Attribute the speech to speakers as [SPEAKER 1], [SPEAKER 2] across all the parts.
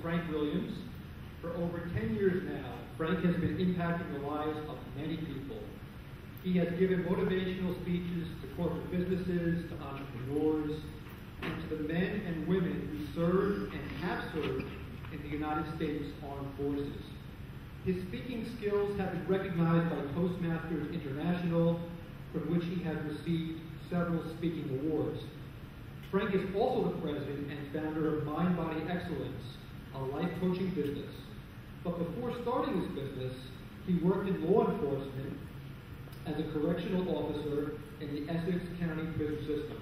[SPEAKER 1] Frank Williams. For over 10 years now, Frank has been impacting the lives of many people. He has given motivational speeches to corporate businesses, to entrepreneurs, and to the men and women who serve and have served in the United States Armed Forces. His speaking skills have been recognized by Toastmasters International, from which he has received several speaking awards. Frank is also the president and founder of Mind Body Excellence, a life coaching business. But before starting his business, he worked in law enforcement as a correctional officer in the Essex County prison system.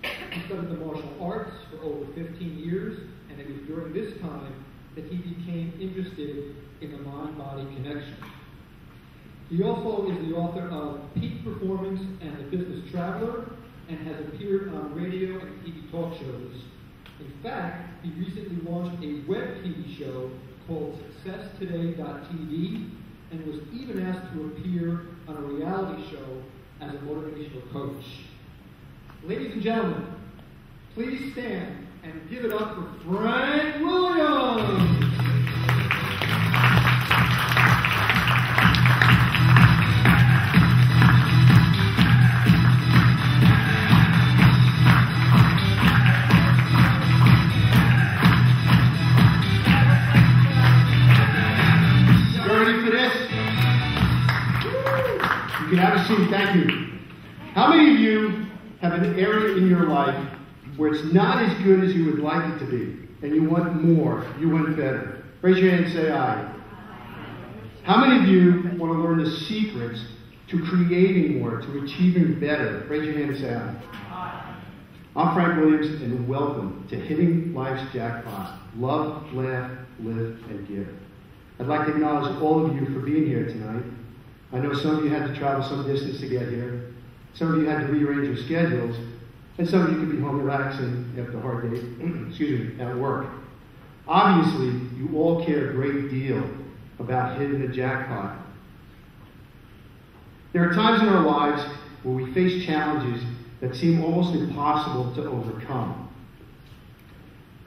[SPEAKER 1] He studied the martial arts for over 15 years, and it was during this time that he became interested in the mind-body connection. He also is the author of Peak Performance and the Business Traveler, and has appeared on radio and TV talk shows. In fact, he recently launched a web TV show called SuccessToday.tv, and was even asked to appear on a reality show as a motivational coach. Ladies and gentlemen, please stand and give it up for Frank Williams!
[SPEAKER 2] Have a seat, thank you. How many of you have an area in your life where it's not as good as you would like it to be, and you want more, you want better? Raise your hand and say aye. How many of you want to learn the secrets to creating more, to achieving better? Raise your hand and say aye. I'm Frank Williams, and welcome to Hitting Life's Jackpot. Love, laugh, live, and give. I'd like to acknowledge all of you for being here tonight. I know some of you had to travel some distance to get here. Some of you had to rearrange your schedules. And some of you could be home relaxing after a hard day, at work. Obviously, you all care a great deal about hitting the jackpot. There are times in our lives where we face challenges that seem almost impossible to overcome.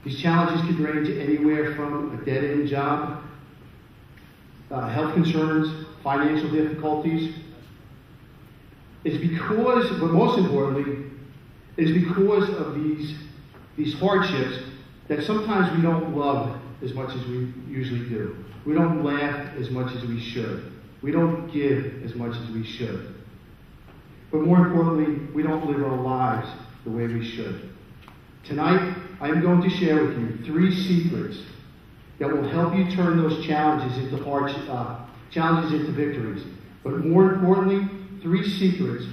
[SPEAKER 2] These challenges could range anywhere from a dead-end job, health concerns, financial difficulties. It's because, but most importantly, it's because of these hardships that sometimes we don't love as much as we usually do. We don't laugh as much as we should. We don't give as much as we should. But more importantly, we don't live our lives the way we should. Tonight, I am going to share with you 3 secrets that will help you turn those challenges into victories. But more importantly, 3 secrets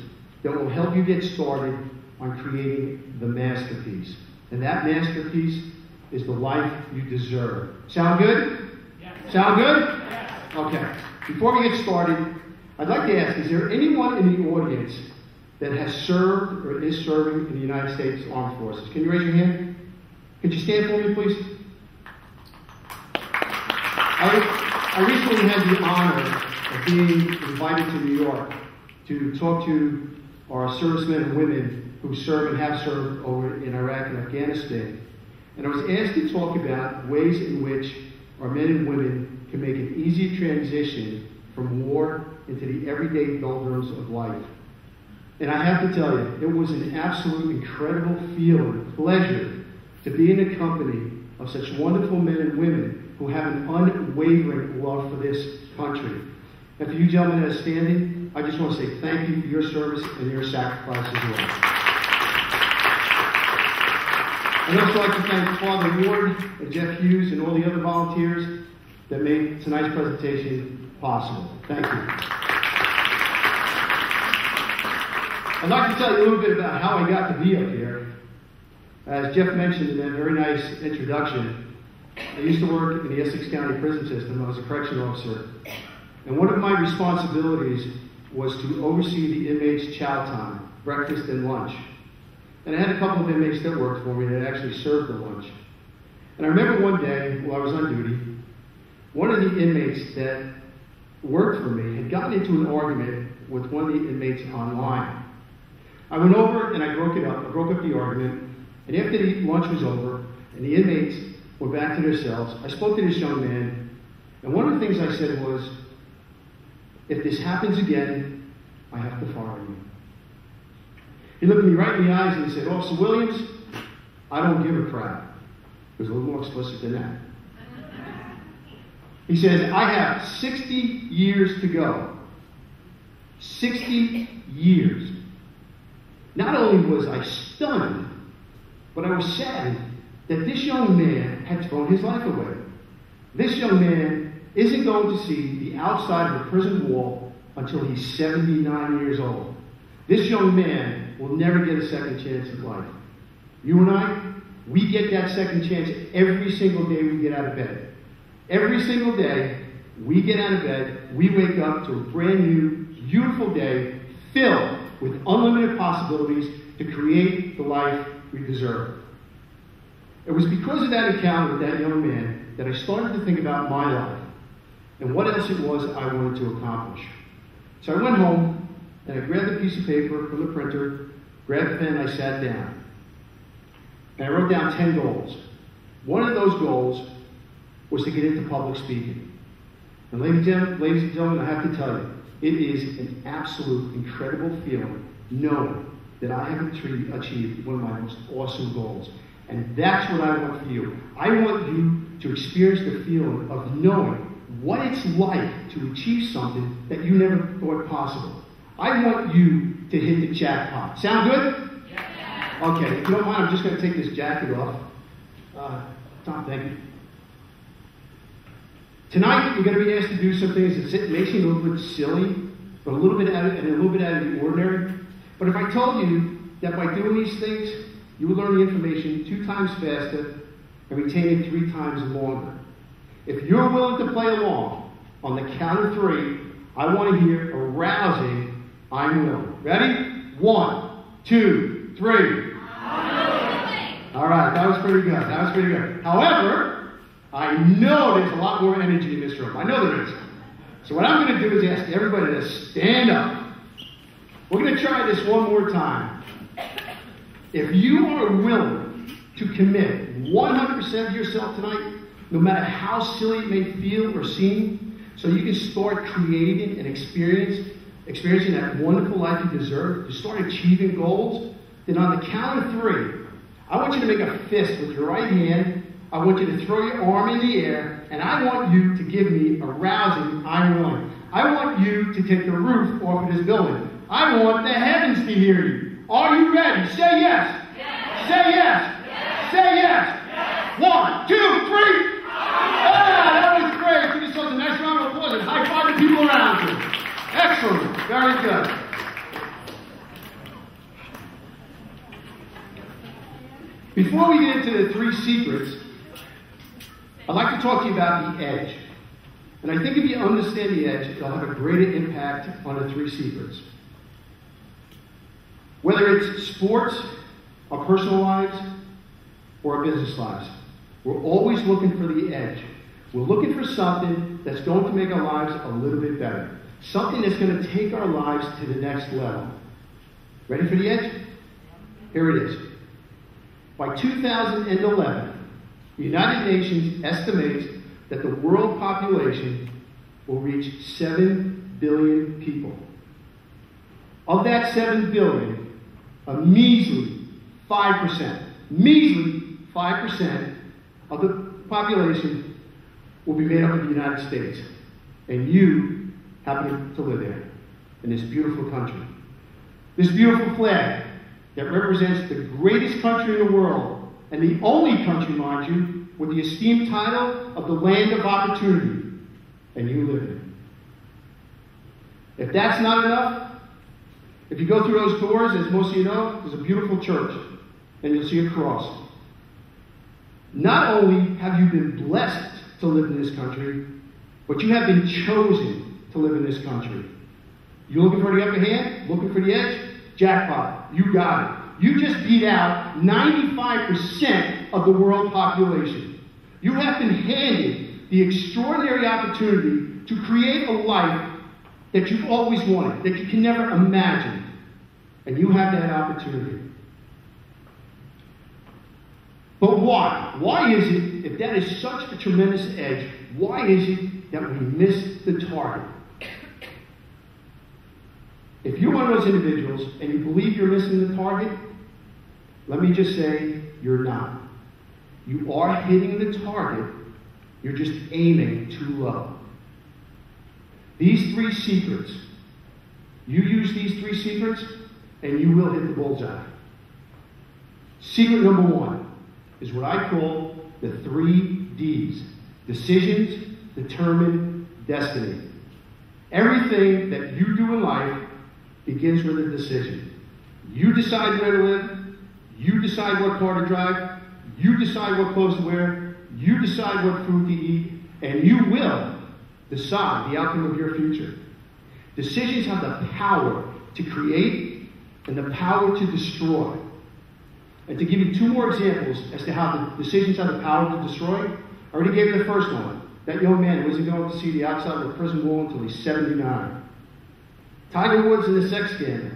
[SPEAKER 2] that will help you get started on creating the masterpiece. And that masterpiece is the life you deserve. Sound good? Yes. Sound good? Yes. Okay. Before we get started, I'd like to ask, is there anyone in the audience that has served or is serving in the United States Armed Forces? Can you raise your hand? Could you stand for me, please? I recently had the honor of being invited to New York to talk to our servicemen and women who serve and have served over in Iraq and Afghanistan. And I was asked to talk about ways in which our men and women can make an easy transition from war into the everyday doldrums of life. And I have to tell you, it was an absolute incredible feeling, pleasure, to be in the company of such wonderful men and women who have an unwavering love for this country. And for you gentlemen that are standing, I just want to say thank you for your service and your sacrifice as well. I'd also like to thank Father Ward and Jeff Hughes and all the other volunteers that made tonight's presentation possible. Thank you. I'd like to tell you a little bit about how I got to be up here. As Jeff mentioned in that very nice introduction, I used to work in the Essex County prison system. I was a correctional officer. And one of my responsibilities was to oversee the inmates' chow time, breakfast and lunch. And I had a couple of inmates that worked for me that actually served the lunch. And I remember one day, while I was on duty, one of the inmates that worked for me had gotten into an argument with one of the inmates online. I went over and I broke it up. I broke up the argument. And after the lunch was over, and the inmates went back to their cells. I spoke to this young man, and one of the things I said was, if this happens again, I have to fire you. He looked me right in the eyes and he said, Officer Williams, I don't give a crap. It was a little more explicit than that. He says, I have 60 years to go. 60 years. Not only was I stunned, but I was saddened that this young man had thrown his life away. This young man isn't going to see the outside of a prison wall until he's 79 years old. This young man will never get a second chance at life. You and I, we get that second chance every single day we get out of bed. Every single day we get out of bed, we wake up to a brand new, beautiful day filled with unlimited possibilities to create the life we deserve. It was because of that encounter with that young man that I started to think about my life and what else it was I wanted to accomplish. So I went home and I grabbed a piece of paper from the printer, grabbed a pen, and I sat down. And I wrote down 10 goals. One of those goals was to get into public speaking. And ladies and gentlemen, I have to tell you, it is an absolute incredible feeling knowing that I have achieved one of my most awesome goals. And that's what I want for you. I want you to experience the feeling of knowing what it's like to achieve something that you never thought possible. I want you to hit the jackpot. Sound good? Yeah. Okay, if you don't mind, I'm just going to take this jacket off. Tom, thank you. Tonight, you're going to be asked to do some things that makes you a little bit silly, but a little bit out of the ordinary. But if I told you that by doing these things, you will learn the information 2 times faster and retain it 3 times longer. If you're willing to play along, on the count of 3, I want to hear a rousing I'm willing. Ready? 1, 2, 3. All right, that was pretty good. However, I know there's a lot more energy in this room. I know there is. So what I'm going to do is ask everybody to stand up. We're going to try this one more time. If you are willing to commit 100% of yourself tonight, no matter how silly it may feel or seem, so you can start creating and experiencing that wonderful life you deserve, to start achieving goals, then on the count of 3, I want you to make a fist with your right hand. I want you to throw your arm in the air, and I want you to give me a rousing I'm willing. I want you to take the roof off of this building. I want the heavens to hear you. Are you ready? Say yes. Yes. Say yes. Yes. Say yes. Yes. 1, 2, 3. Ah, that was great. Give yourselves a nice round of applause and high five the people around you. Excellent. Very good. Before we get into the 3 secrets, I'd like to talk to you about the edge. And I think if you understand the edge, it'll have a greater impact on the 3 secrets. Whether it's sports, our personal lives, or our business lives, we're always looking for the edge. We're looking for something that's going to make our lives a little bit better. Something that's going to take our lives to the next level. Ready for the edge? Here it is. By 2011, the United Nations estimates that the world population will reach 7 billion people. Of that 7 billion, a measly 5% of the population will be made up of the United States. And you happen to live there, in this beautiful country. This beautiful flag that represents the greatest country in the world, and the only country, mind you, with the esteemed title of the land of opportunity, and you live in it. If that's not enough, if you go through those doors, as most of you know, there's a beautiful church, and you'll see a cross. Not only have you been blessed to live in this country, but you have been chosen to live in this country. You looking for the upper hand? Looking for the edge? Jackpot. You got it. You just beat out 95% of the world population. You have been handed the extraordinary opportunity to create a life that you've always wanted, that you can never imagine. And you have that opportunity. But why? Why is it if that is such a tremendous edge, why is it that we miss the target? If you're one of those individuals and you believe you're missing the target, let me just say you're not. You are hitting the target, you're just aiming too low. These 3 secrets, you use these 3 secrets, and you will hit the bullseye. Secret number 1 is what I call the 3 Ds. Decisions, determine, destiny. Everything that you do in life begins with a decision. You decide where to live, you decide what car to drive, you decide what clothes to wear, you decide what food to eat, and you will decide the outcome of your future. Decisions have the power to create and the power to destroy. And to give you 2 more examples as to how the decisions have the power to destroy, I already gave you the first one. That young man wasn't going to see the outside of the prison wall until he's 79. Tiger Woods in the sex scandal.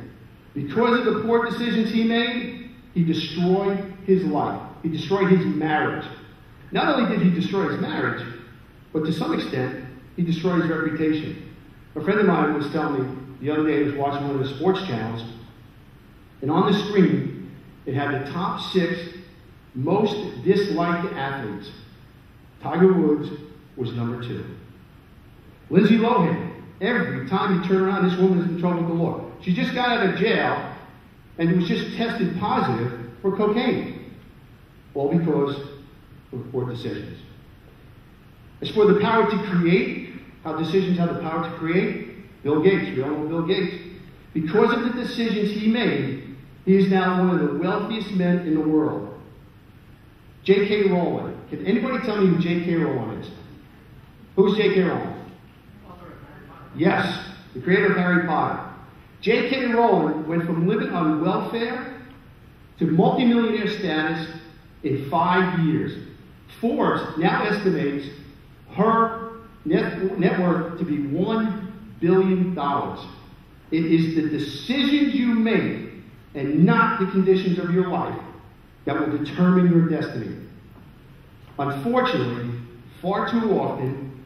[SPEAKER 2] Because of the poor decisions he made, he destroyed his life. He destroyed his marriage. Not only did he destroy his marriage, but to some extent, he destroyed his reputation. A friend of mine was telling me the other day, he was watching one of the sports channels, and on the screen, it had the top 6 most disliked athletes. Tiger Woods was number 2. Lindsay Lohan, every time you turn around, this woman is in trouble with the law. She just got out of jail and was just tested positive for cocaine. All because of poor decisions. As for the power to create, how decisions have the power to create, Bill Gates, we all know Bill Gates. Because of the decisions he made, he is now one of the wealthiest men in the world. J.K. Rowling. Can anybody tell me who J.K. Rowling is? Who's J.K. Rowling? Yes, the creator of Harry Potter. J.K. Rowling went from living on welfare to multimillionaire status in 5 years. Forbes now estimates her net worth to be $1 billion. It is the decisions you make and not the conditions of your life that will determine your destiny. Unfortunately, far too often,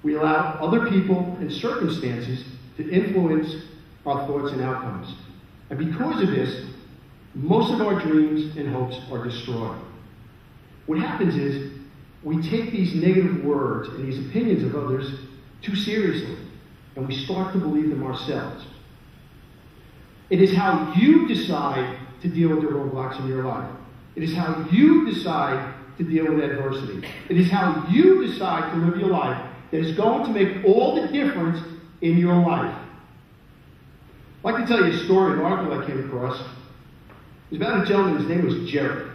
[SPEAKER 2] we allow other people and circumstances to influence our thoughts and outcomes. And because of this, most of our dreams and hopes are destroyed. What happens is, we take these negative words and these opinions of others too seriously, and we start to believe them ourselves. It is how you decide to deal with the roadblocks in your life. It is how you decide to deal with adversity. It is how you decide to live your life that is going to make all the difference in your life. I'd like to tell you a story, an article I came across. It was about a gentleman, his name was Jerry.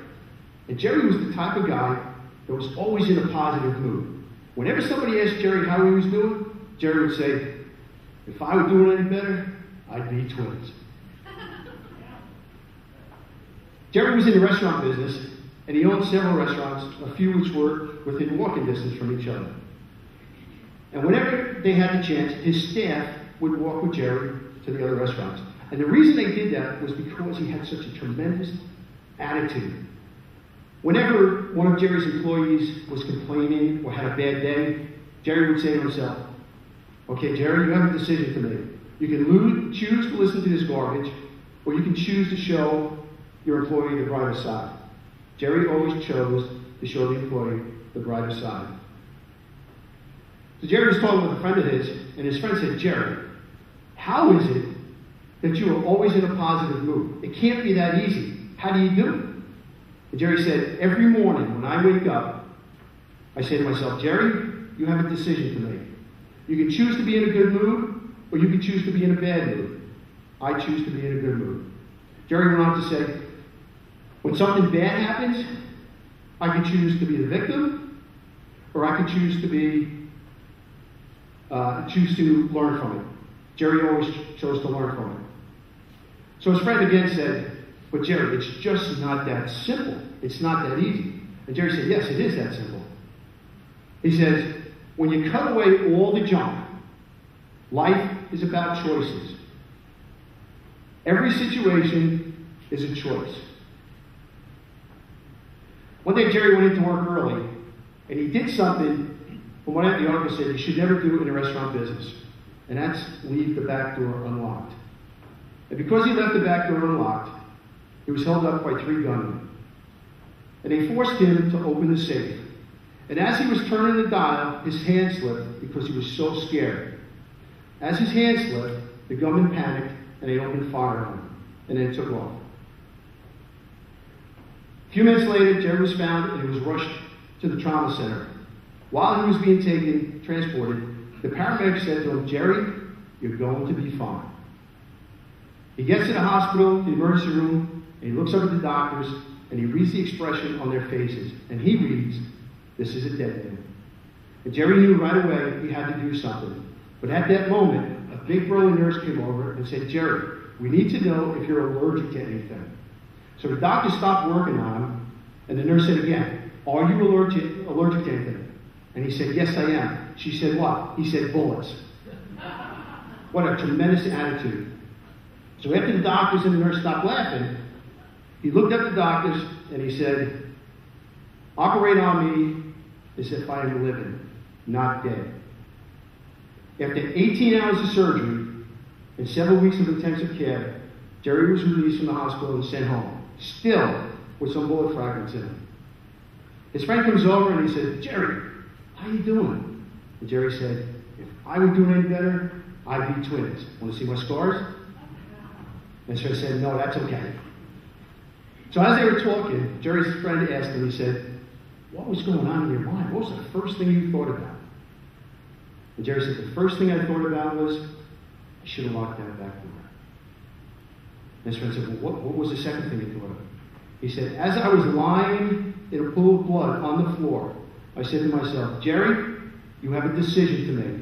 [SPEAKER 2] And Jerry was the type of guy that was always in a positive mood. Whenever somebody asked Jerry how he was doing, Jerry would say, if I were doing any better, I'd be twins. Jerry was in the restaurant business, and he owned several restaurants, a few which were within walking distance from each other. And whenever they had the chance, his staff would walk with Jerry to the other restaurants. And the reason they did that was because he had such a tremendous attitude. Whenever one of Jerry's employees was complaining or had a bad day, Jerry would say to himself, okay, Jerry, you have a decision to make. You can choose to listen to this garbage, or you can choose to show your employee the brighter side. Jerry always chose to show the employee the brighter side. So Jerry was talking with a friend of his, and his friend said, Jerry, how is it that you are always in a positive mood? It can't be that easy. How do you do it? And Jerry said, every morning when I wake up, I say to myself, Jerry, you have a decision to make. You can choose to be in a good mood, or you can choose to be in a bad mood. I choose to be in a good mood. Jerry went on to say, when something bad happens, I can choose to be the victim, or I can choose to learn from it. Jerry always chose to learn from it. So his friend again said, but Jerry, it's just not that simple. It's not that easy. And Jerry said, yes, it is that simple. He says, when you cut away all the junk, life is about choices. Every situation is a choice. One day Jerry went into work early, And he did something, from what the article said, you should never do in a restaurant business. And that's leave the back door unlocked. And because he left the back door unlocked, he was held up by 3 gunmen. And they forced him to open the safe. And as he was turning the dial, his hand slipped because he was so scared. As his hand slipped, the gunmen panicked and they opened fire on him. And then took off. A few minutes later, Jerry was found and he was rushed to the trauma center. While he was being transported, the paramedic said to him, "Jerry, you're going to be fine." He gets to the hospital, the emergency room, and he looks up at the doctors, and he reads the expression on their faces. And he reads, "This is a dead man." And Jerry knew right away he had to do something. But at that moment, a big burly nurse came over and said, "Jerry, we need to know if you're allergic to anything." So the doctor stopped working on him, and the nurse said again, "Are you allergic to anything?" And he said, "Yes, I am." She said, "What?" He said, "Bullets." What a tremendous attitude. So after the doctors and the nurse stopped laughing, he looked at the doctors and he said, "Operate on me as if I am living, not dead." After 18 hours of surgery and several weeks of intensive care, Jerry was released from the hospital and sent home, still with some bullet fragments in him. His friend comes over and he said, "Jerry, how you doing?" And Jerry said, "If I were doing any better, I'd be twins. Want to see my scars?" And so I said, "No, that's okay." So as they were talking, Jerry's friend asked him, he said, "What was going on in your mind? What was the first thing you thought about?" And Jerry said, "The first thing I thought about was, I should have locked that back door." And his friend said, "Well, what was the second thing you thought of?" He said, "As I was lying in a pool of blood on the floor, I said to myself, Jerry, you have a decision to make.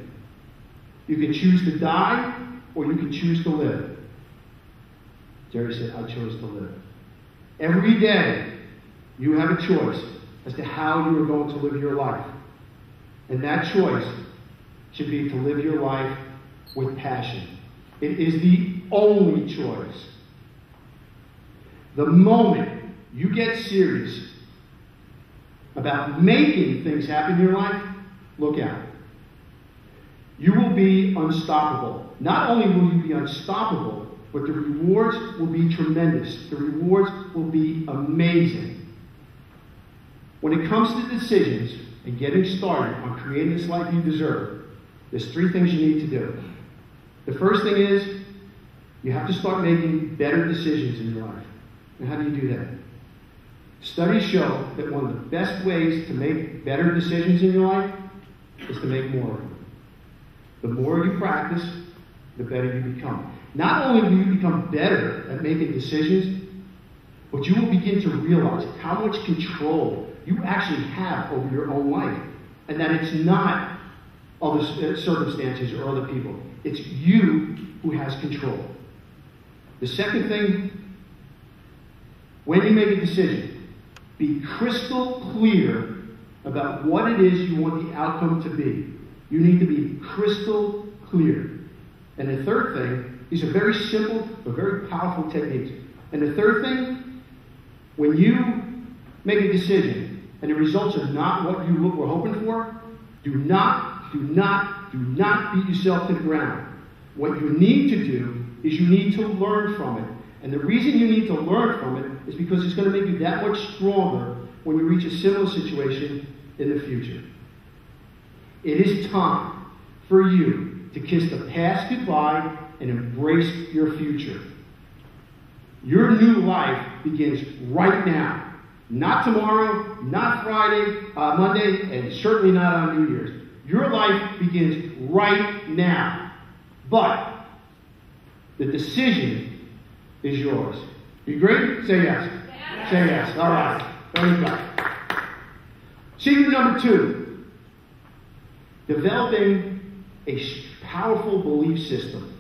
[SPEAKER 2] You can choose to die or you can choose to live." Jerry said, "I chose to live." Every day, you have a choice as to how you are going to live your life. And that choice should be to live your life with passion. It is the only choice. The moment you get serious about making things happen in your life, look out. You will be unstoppable. Not only will you be unstoppable, but the rewards will be tremendous. The rewards will be amazing. When it comes to decisions and getting started on creating this life you deserve, there's 3 things you need to do. The first thing is you have to start making better decisions in your life. And how do you do that? Studies show that one of the best ways to make better decisions in your life is to make more of them. The more you practice, the better you become. Not only will you become better at making decisions, but you will begin to realize how much control you actually have over your own life. And that it's not other circumstances or other people. It's you who has control. The second thing, when you make a decision, be crystal clear about what it is you want the outcome to be. You need to be crystal clear. And the third thing, these are very simple but very powerful techniques. And the third thing, when you make a decision and the results are not what you were hoping for, do not beat yourself to the ground. What you need to do is you need to learn from it. And the reason you need to learn from it is because it's going to make you that much stronger when you reach a similar situation in the future. It is time for you to kiss the past goodbye and embrace your future. Your new life begins right now. Not tomorrow, not Friday, Monday, and certainly not on New Year's. Your life begins right now. But the decision is yours. You agree? Say yes. Yes. Say yes. All right. Very good. Secret number 2. Developing a powerful belief system.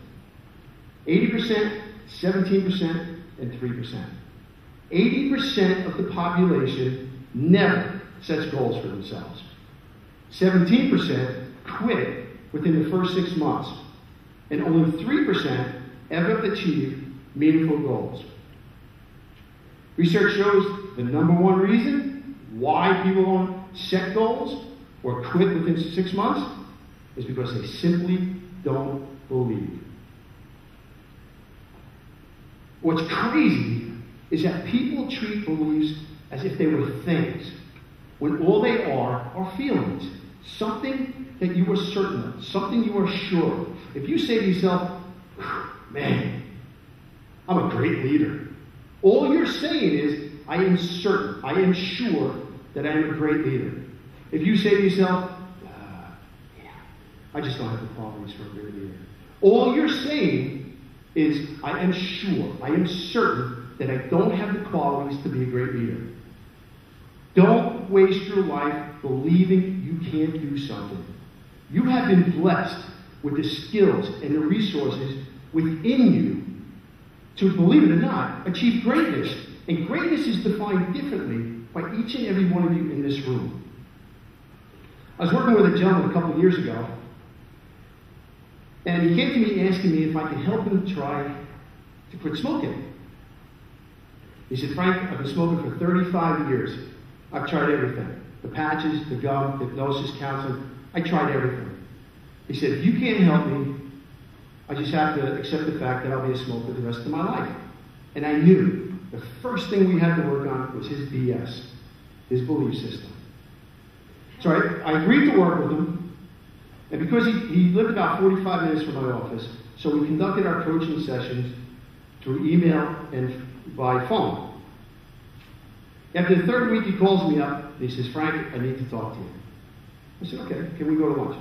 [SPEAKER 2] 80%, 17%, and 3%. 80% of the population never sets goals for themselves. 17% quit within the first 6 months. And only 3% ever achieve meaningful goals. Research shows the number 1 reason why people don't set goals or quit within 6 months is because they simply don't believe. What's crazy is that people treat beliefs as if they were things, when all they are feelings. Something that you are certain of, something you are sure of. If you say to yourself, man, I'm a great leader, all you're saying is, I am certain, I am sure that I am a great leader. If you say to yourself, I just don't have the qualities for a great leader, all you're saying is, I am sure, I am certain that I don't have the qualities to be a great leader. Don't waste your life believing you can't do something. You have been blessed with the skills and the resources within you to, believe it or not, achieve greatness. And greatness is defined differently by each and every one of you in this room. I was working with a gentleman a couple of years ago, and he came to me asking me if I could help him try to quit smoking. He said, Frank, I've been smoking for 35 years. I've tried everything. The patches, the gum, hypnosis, counseling. I tried everything. He said, if you can't help me, I just have to accept the fact that I'll be a smoker the rest of my life. And I knew the first thing we had to work on was his BS, his belief system. So I agreed to work with him. And because he lived about 45 minutes from my office, so we conducted our coaching sessions through email and by phone. After the third week, he calls me up, and he says, Frank, I need to talk to you. I said, okay, can we go to lunch?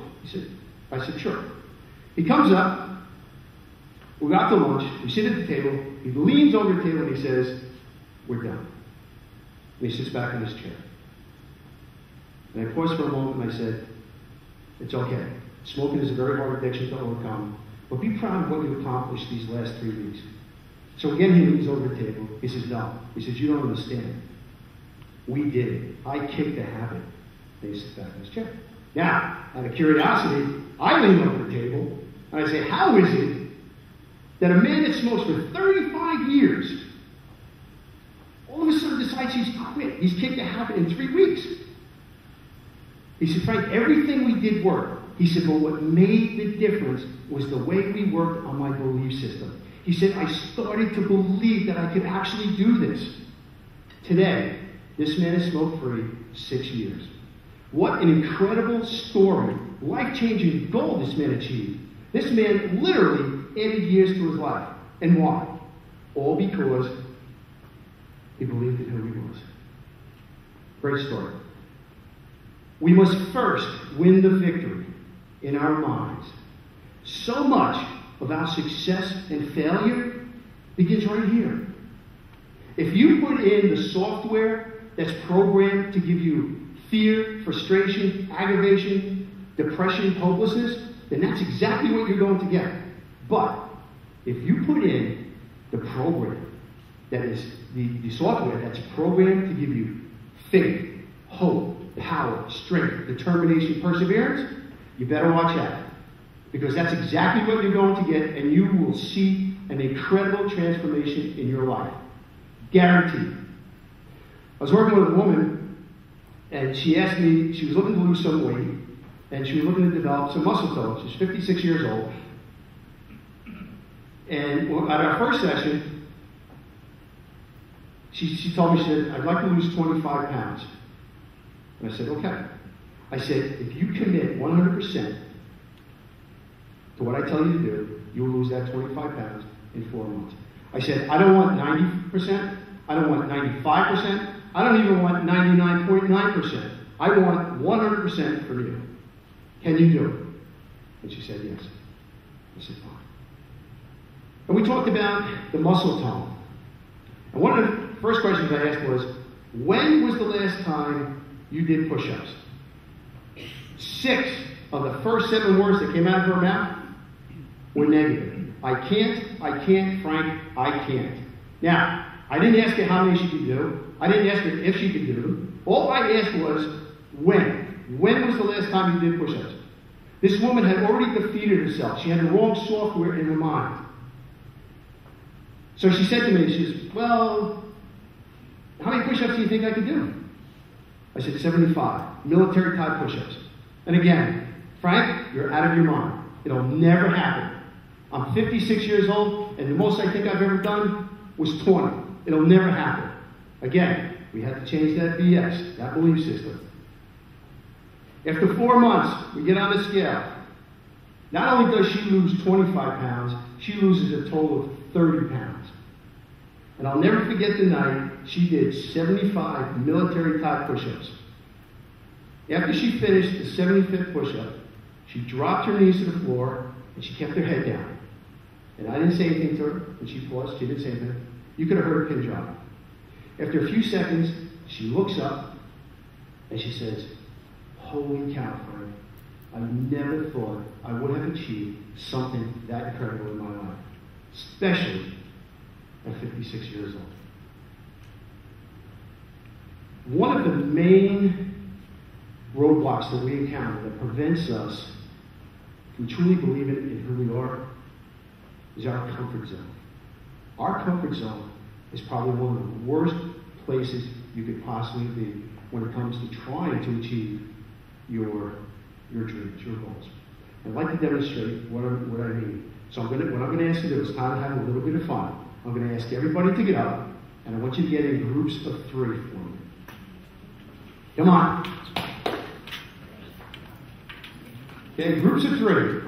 [SPEAKER 2] I said, sure. He comes up, we go out to lunch, we sit at the table, he leans over the table and he says, we're done. And he sits back in his chair. And I paused for a moment and I said, it's okay. Smoking is a very hard addiction to overcome, but be proud of what you accomplished these last 3 weeks. So again, he leans over the table. He says, no. He says, you don't understand. We did it. I kicked the habit. And he sits back in his chair. Now, out of curiosity, I lean over the table and I say, how is it that a man that smokes for 35 years all of a sudden decides he's quit? He's kicked the habit in 3 weeks. He said, Frank, everything we did worked. He said, but what made the difference was the way we worked on my belief system. He said, I started to believe that I could actually do this. Today, this man has smoked free 6 years. What an incredible story. Life-changing goal this man achieved. This man literally added years to his life. And why? All because he believed in who he was. Great story. We must first win the victory in our minds. So much of our success and failure begins right here. If you put in the software that's programmed to give you fear, frustration, aggravation, depression, hopelessness, then that's exactly what you're going to get. But if you put in the program that is the software that's programmed to give you faith, hope, power, strength, determination, perseverance, you better watch out. Because that's exactly what you're going to get, and you will see an incredible transformation in your life. Guaranteed. I was working with a woman, and she asked me, she was looking to lose some weight, and she was looking to develop some muscle tone. She's 56 years old. And at our first session, she told me, she said, I'd like to lose 25 pounds. And I said, okay. I said, if you commit 100% to what I tell you to do, you will lose that 25 pounds in 4 months. I said, I don't want 90%. I don't want 95%. I don't even want 99.9%. I want 100% from you. Can you do it? And she said, yes. I said, fine. And we talked about the muscle tone. And one of the first questions I asked was, when was the last time you did push-ups? 6 of the first 7 words that came out of her mouth were negative. I can't, Frank, I can't. Now, I didn't ask her how many she could do. I didn't ask her if she could do them. All I asked was, when? When was the last time you did push-ups? This woman had already defeated herself. She had the wrong software in her mind. So she said to me, she says, well, how many push-ups do you think I could do? I said 75 military type push-ups. And again, Frank, you're out of your mind. It'll never happen. I'm 56 years old, and the most I think I've ever done was 20. It'll never happen. Again, we had to change that BS, that belief system. After 4 months, we get on the scale. Not only does she lose 25 pounds, she loses a total of 30 pounds. And I'll never forget the night she did 75 military type push-ups. After she finished the 75th push-up, she dropped her knees to the floor and she kept her head down. And I didn't say anything to her, and she paused, she didn't say anything. You could have heard her pin drop. After a few seconds, she looks up and she says, "Holy cow, Frank, I never thought I would have achieved something that incredible in my life, especially at 56 years old." One of the main roadblocks that we encounter that prevents us from truly believing in who we are is our comfort zone. Our comfort zone is probably one of the worst places you could possibly be when it comes to trying to achieve your dreams, your goals. I'd like to demonstrate what I mean. So what I'm going to ask you to do is kind of have a little bit of fun. I'm going to ask everybody to get up, and I want you to get in groups of 3 for me. Come on. Okay, groups of 3.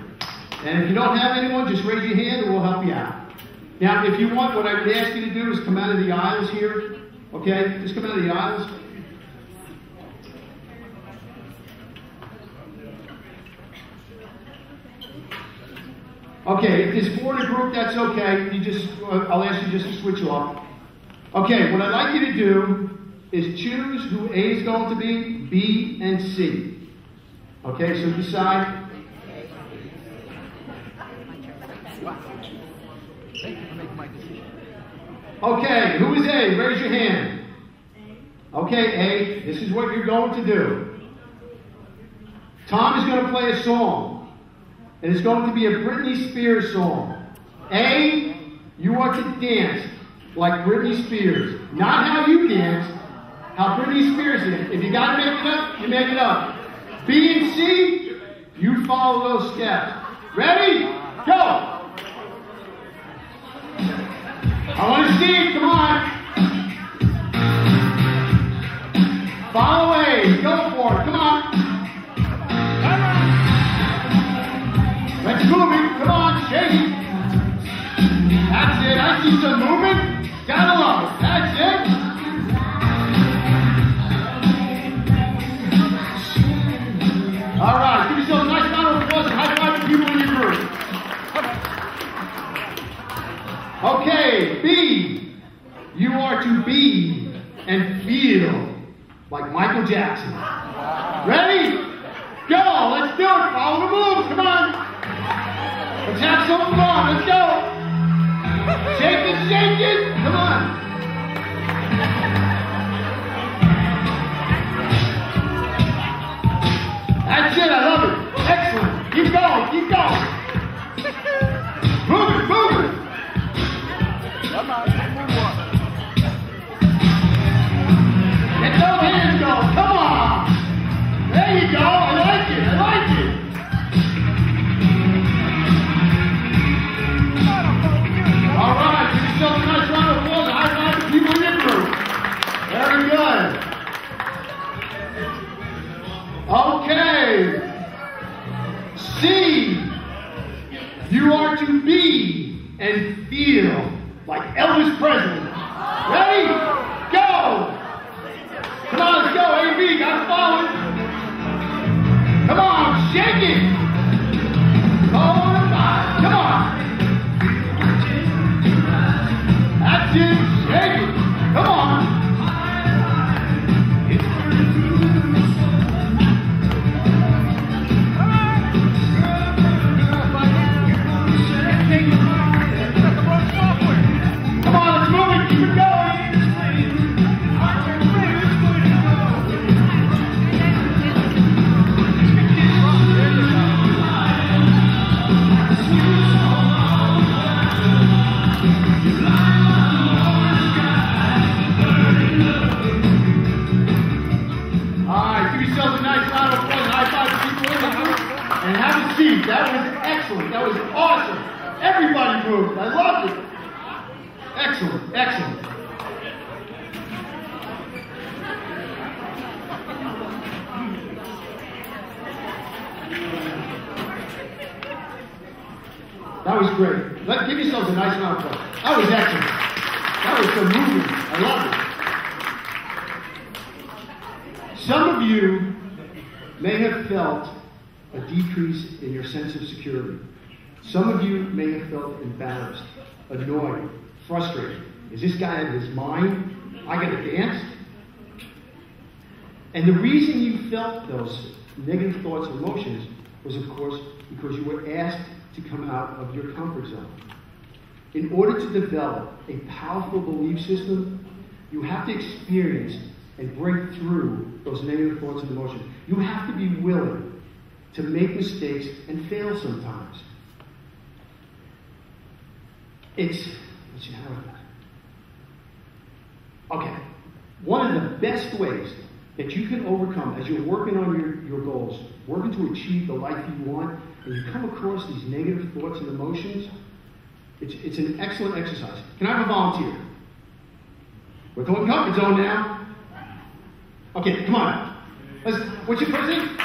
[SPEAKER 2] And if you don't have anyone, just raise your hand and we'll help you out. Now, if you want, what I would ask you to do is come out of the aisles here. Okay? Just come out of the aisles. Okay, if there's 4 in a group, that's okay. I'll ask you just to switch off. Okay, what I'd like you to do is choose who A is going to be, B, and C. Okay, so decide. Okay, who is A? Raise your hand. Okay, A, this is what you're going to do. Tom is going to play a song, and it's going to be a Britney Spears song. A, you are to dance like Britney Spears. Not how you dance, how Britney Spears did. If you got to make it up, you make it up. B and C, you follow those steps. Ready? Go! I want to see it. Come on. Follow A. Go for it. Come on. Let's move it. Come on. Shake it. That's it. I see some movement. Gotta love it. That's it. All right. Give yourself a nice round of applause and high five to people in your group. Okay, B, you are to be and feel like Michael Jackson. Ready? Go! Let's do it! Follow the move! Come on! Let's have some fun! Let's go! Shake it, shake it! Come on! That's it, I love it! Excellent! Keep going, keep going! Move it, move it! Come on, move on. Let those hands go. Come on. There you go. I like it. I like it. All right. Give yourself a nice round of applause and high five to people in your group. Very good. Okay. C. You are to be and feel like Elvis Presley. Ready? Go! Come on, let's go. A, B, gotta follow it. Come on, shake it. 4 and 5. Come on. That's it. Shake it. Come on. Come on, let's move it. Keep it going. And have a seat. That was excellent. That was awesome. Everybody moved. I loved it. Excellent. Excellent. That was great. Give yourselves a nice round of applause. That was excellent. That was so moving. I love it. Some of you may have felt a decrease in your sense of security. Some of you may have felt embarrassed, annoyed, frustrated. Is this guy out of his mind? I gotta dance? And the reason you felt those negative thoughts and emotions was, of course, because you were asked to come out of your comfort zone. In order to develop a powerful belief system, you have to experience and break through those negative thoughts and emotions. You have to be willing to make mistakes and fail sometimes. Let's see how okay. One of the best ways that you can overcome as you're working on your goals, working to achieve the life you want, and you come across these negative thoughts and emotions, it's an excellent exercise. Can I have a volunteer? We're going comfort zone now. Okay, come on. What's your first name?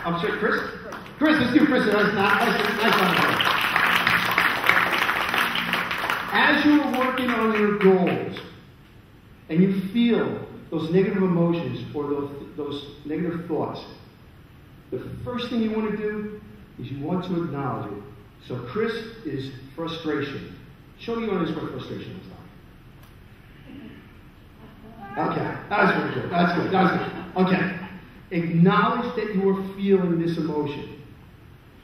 [SPEAKER 2] I'm sorry, Chris? Chris, let's do Chris. Nice. As you're working on your goals, and you feel those negative emotions or those negative thoughts, the first thing you want to do is you want to acknowledge it. So Chris is frustration. Show me what his frustration is like. Okay, that was very good. That's good. Okay. Acknowledge that you are feeling this emotion.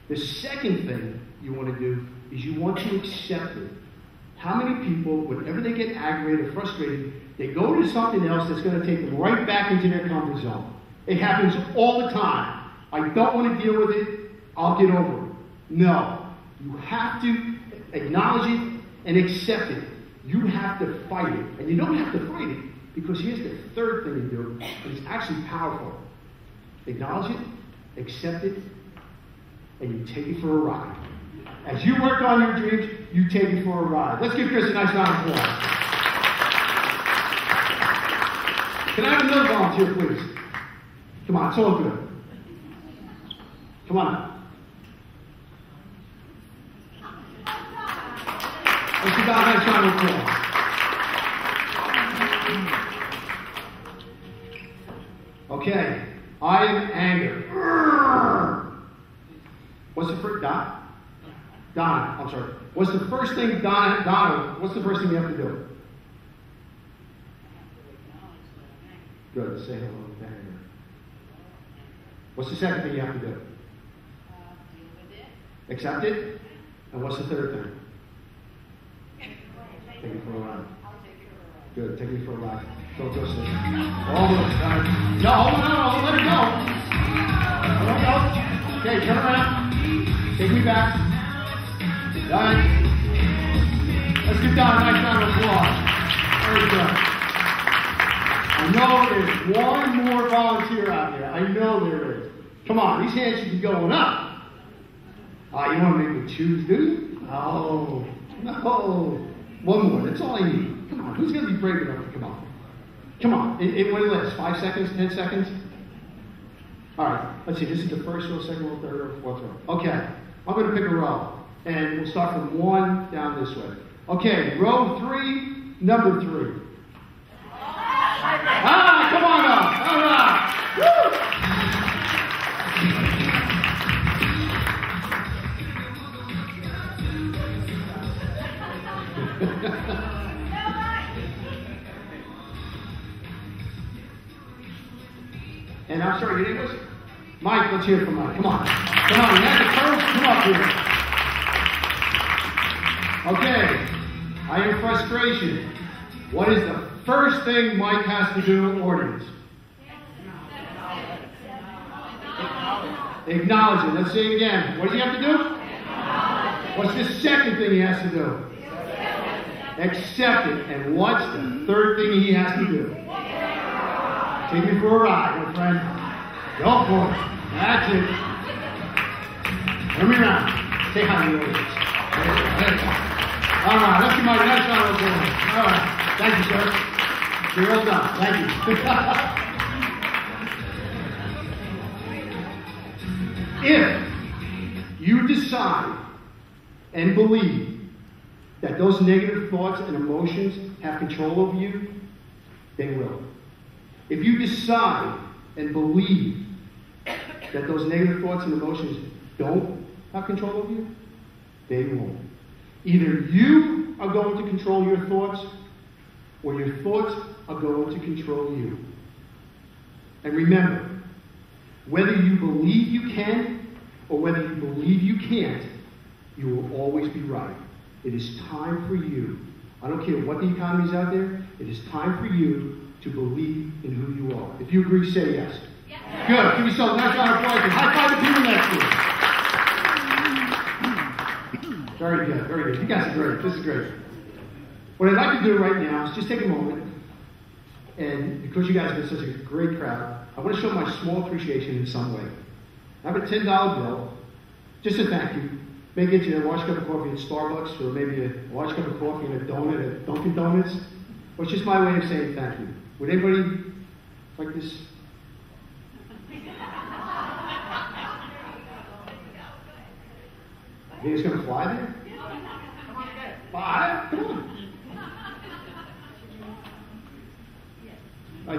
[SPEAKER 2] The second thing you want to do is you want to accept it. How many people, whenever they get aggravated or frustrated, they go to something else that's going to take them right back into their comfort zone? It happens all the time. I don't want to deal with it. I'll get over it. No. You have to acknowledge it and accept it. You have to fight it. And you don't have to fight it, because here's the third thing you do, and it's actually powerful. Acknowledge it, accept it, and you take it for a ride. As you work on your dreams, you take it for a ride. Let's give Chris a nice round of applause. Can I have another volunteer, please? Come on, it's all good. Come on. Let's give God a nice round of applause. Okay. I am anger. What's the first? Donna, I'm sorry. What's the first thing, Donna, what's the first thing you have to do? Good, say hello to anger. What's the second thing you have to do?
[SPEAKER 3] Deal with it.
[SPEAKER 2] Accept it? And what's the third thing? Take it for a ride.
[SPEAKER 3] I'll take it for a ride.
[SPEAKER 2] Good, take me for a ride. Don't go sit. Almost. No, let it go. Let it go. Okay, turn around. Take me back. Done. Let's give Don a nice round of applause. Very good. I know there's one more volunteer out there. I know there is. Come on, these hands should be going up. You want to make me choose, do you? Oh, no. One more. That's all I need. Come on. Who's going to be brave enough to come on? Come on. What do you last? 5 seconds? 10 seconds? All right. Let's see. This is the first row, second row, third row, fourth row. Okay. I'm going to pick a row. And we'll start from 1 down this way. Okay. Row 3, number 3. Come on up. All right. Woo! And I'm sorry, your name was? Mike, let's hear it from Mike. Come on. Come on, you have the courage to come up here. Okay. I hear frustration. What is the first thing Mike has to do, audience? Acknowledge it. Let's say it again. What does he have to do? What's the second thing he has to do? Accept it. And what's the third thing he has to do? Take me for a ride, my friend. Go for it. That's it. Turn me around. Say hi to the audience. There you go. All right, let's give my nice round of applause. All right. Thank you, sir. You're all done. Thank you. If you decide and believe that those negative thoughts and emotions have control over you, they will. If you decide and believe that those negative thoughts and emotions don't have control over you, they won't. Either you are going to control your thoughts, or your thoughts are going to control you. And remember, whether you believe you can or whether you believe you can't, you will always be right. It is time for you. I don't care what the economy is out there. It is time for you to believe in who you are. If you agree, say yes. Yes. Good. Give yourself a nice round of applause. High five the people next to you. Very good. Very good. You guys are great. This is great. What I'd like to do right now is just take a moment, and because you guys have been such a great crowd, I want to show my small appreciation in some way. I have a $10 bill, just a thank you. Maybe get you a large cup of coffee at Starbucks, or maybe a large cup of coffee and a donut at Dunkin' Donuts. Well, it's just my way of saying thank you. Would anybody like this? You think it's going to fly there? Fly? Come on. You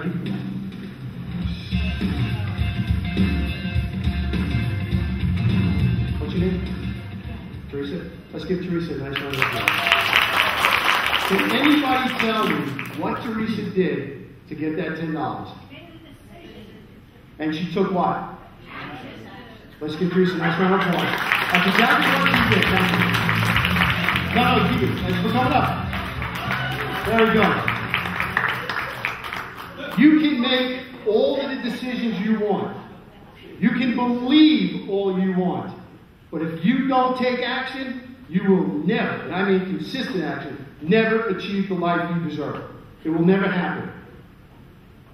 [SPEAKER 2] What's your name? Teresa? Let's give Teresa a nice round of applause. Can anybody tell me what Teresa did to get that $10? And she took what? Let's give Teresa a nice round of applause. That's exactly what she did. Thank you. No, keep it. Thanks for coming up. There we go. You can make all of the decisions you want. You can believe all you want. But if you don't take action, you will never, and I mean consistent action, never achieve the life you deserve. It will never happen.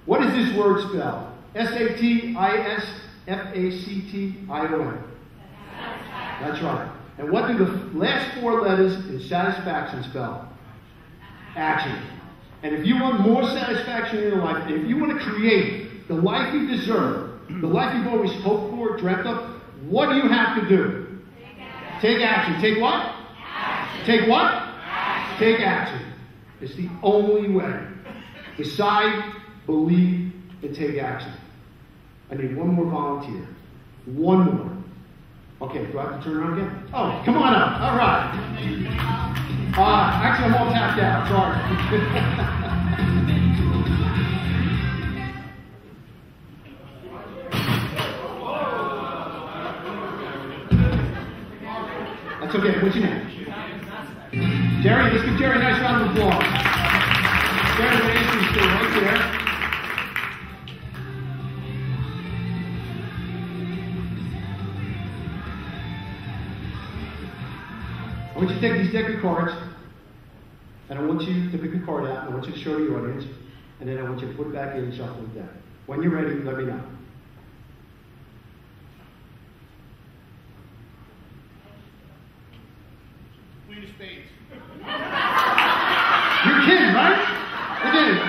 [SPEAKER 2] What does this word spell? SATISFACTION. That's right. And what do the last 4 letters in satisfaction spell? Action. And if you want more satisfaction in your life, and if you want to create the life you deserve, the life you've always hoped for, dreamt of, what do you have to do? Take action. Take what? Action. Take what? Action. Take action. It's the only way. Decide, believe, and take action. I need one more volunteer. One more. Okay, do I have to turn around again? Oh, come on up. All right. Actually, I'm all tapped out. Sorry. That's okay. What's your name? Jerry. Let's give Jerry a nice round of applause. Jerry's an Asian school right there. I want you to take these deck of cards, and I want you to pick a card out, and I want you to show the audience, and then I want you to put it back in and shuffle it down. When you're ready, let me know.
[SPEAKER 4] Queen of Spades.
[SPEAKER 2] You're kidding, right? Look at it.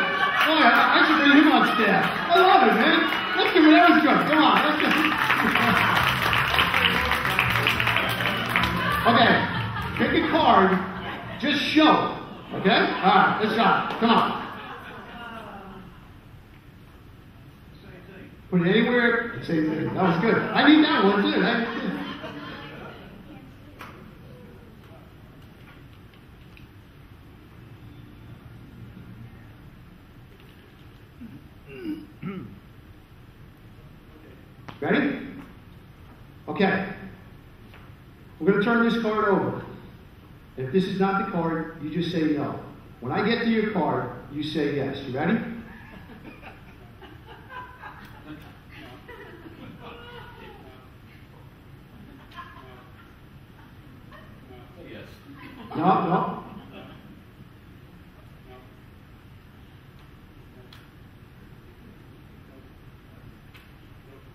[SPEAKER 2] Boy, I should bring him on staff. I love it, man. Let's do whatever's good. Come on, let's go. Okay. Pick a card, just show it, okay? All right, let's try it. Come on. Put it anywhere. Same thing. That was good. I need that one too. Ready? Okay. We're going to turn this card over. If this is not the card, you just say no. When I get to your card, you say yes. You ready?
[SPEAKER 4] Yes.
[SPEAKER 2] No.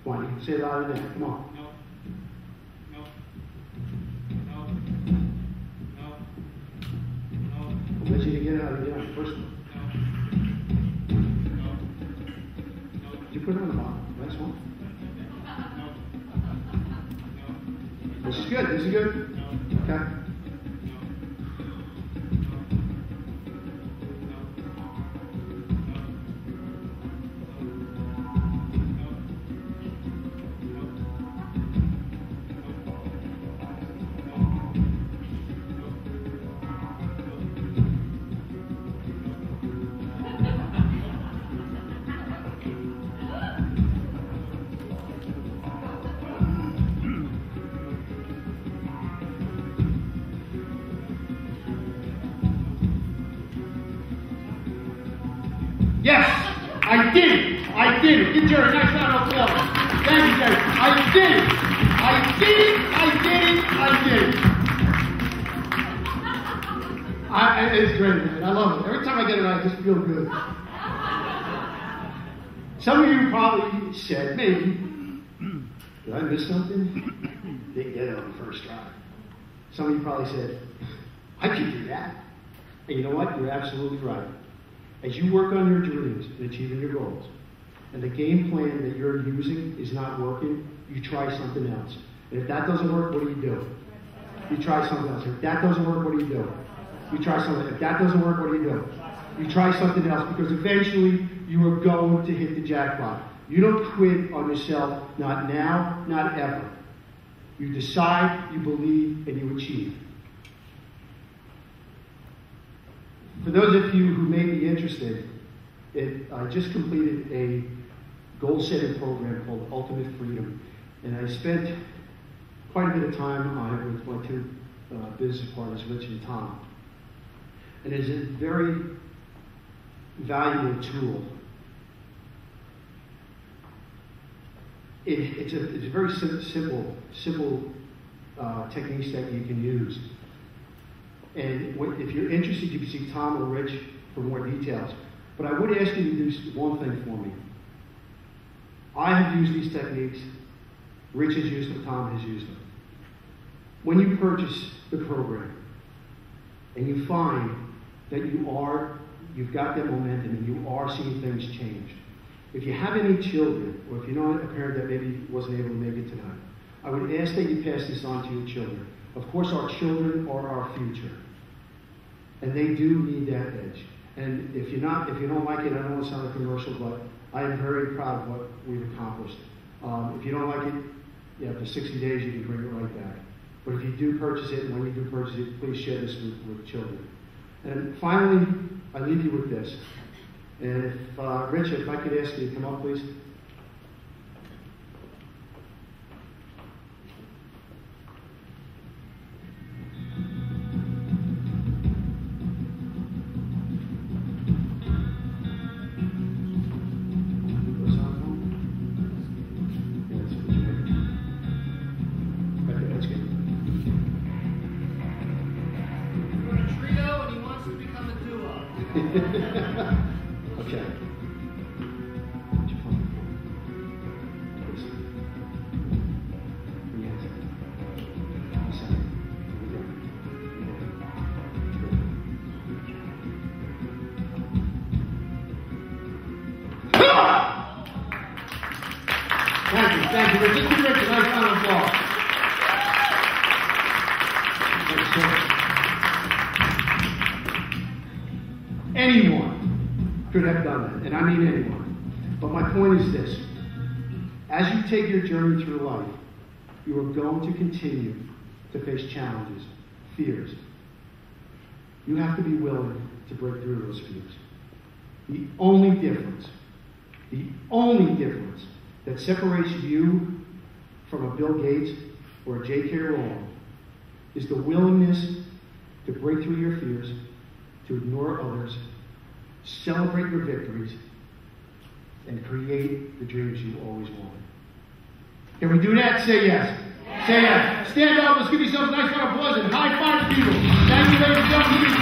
[SPEAKER 2] Come on, Say it louder than that. Come on.
[SPEAKER 4] No. No. No. No. No.
[SPEAKER 2] I'll let you get it out of the first one.
[SPEAKER 4] No. No. No.
[SPEAKER 2] Did you put it on the bottom? Last one?
[SPEAKER 4] No. No.
[SPEAKER 2] This is good. This is good.
[SPEAKER 4] No.
[SPEAKER 2] Okay. Yes, I did it. I did it. Give Jerry a nice round of applause. Thank you, Jerry. I did it. I did it. I did it. I did it. It's great, man. I love it. Every time I get it right, I just feel good. Some of you probably said, maybe, did I miss something? Didn't get it on the first try. Some of you probably said, I can do that. And you know what? You're absolutely right. As you work on your dreams and achieving your goals, and the game plan that you're using is not working, you try something else. And if that doesn't work, what do you do? You try something else. If that doesn't work, what do you do? You try something. If that doesn't work, what do you do? You try something else, because eventually you are going to hit the jackpot. You don't quit on yourself, not now, not ever. You decide, you believe, and you achieve. For those of you who may be interested, I just completed a goal-setting program called Ultimate Freedom, and I spent quite a bit of time on it with my two business partners, Rich and Tom. And it's a very valuable tool. It's a very simple techniques that you can use. And if you're interested, you can see Tom or Rich for more details. But I would ask you to do one thing for me. I have used these techniques. Rich has used them. Tom has used them. When you purchase the program and you find that you've got that momentum and you are seeing things change. If you have any children, or if you know a parent that maybe wasn't able to make it tonight, I would ask that you pass this on to your children. Of course, our children are our future. And they do need that edge. And if you don't like it, I don't want to sound like a commercial, but I am very proud of what we've accomplished. If you don't like it, after 60 days you can bring it right back. But if you do purchase it, and when you do purchase it, please share this with children. And finally, I leave you with this. And if, Rich, if I could ask you to come up, please. Okay. What's your phone? Please. Yes. Sorry. Thank you. Just give Rich a nice round of applause. Anyone could have done that, and I mean anyone. But my point is this. As you take your journey through life, you are going to continue to face challenges, fears. You have to be willing to break through those fears. The only difference that separates you from a Bill Gates or a J.K. Rowling is the willingness to break through your fears, to ignore others, celebrate your victories, and create the dreams you always wanted. Can we do that? Say yes. Say yes. Stand up. Let's give yourselves a nice round of applause and high five people. Thank you, ladies and gentlemen.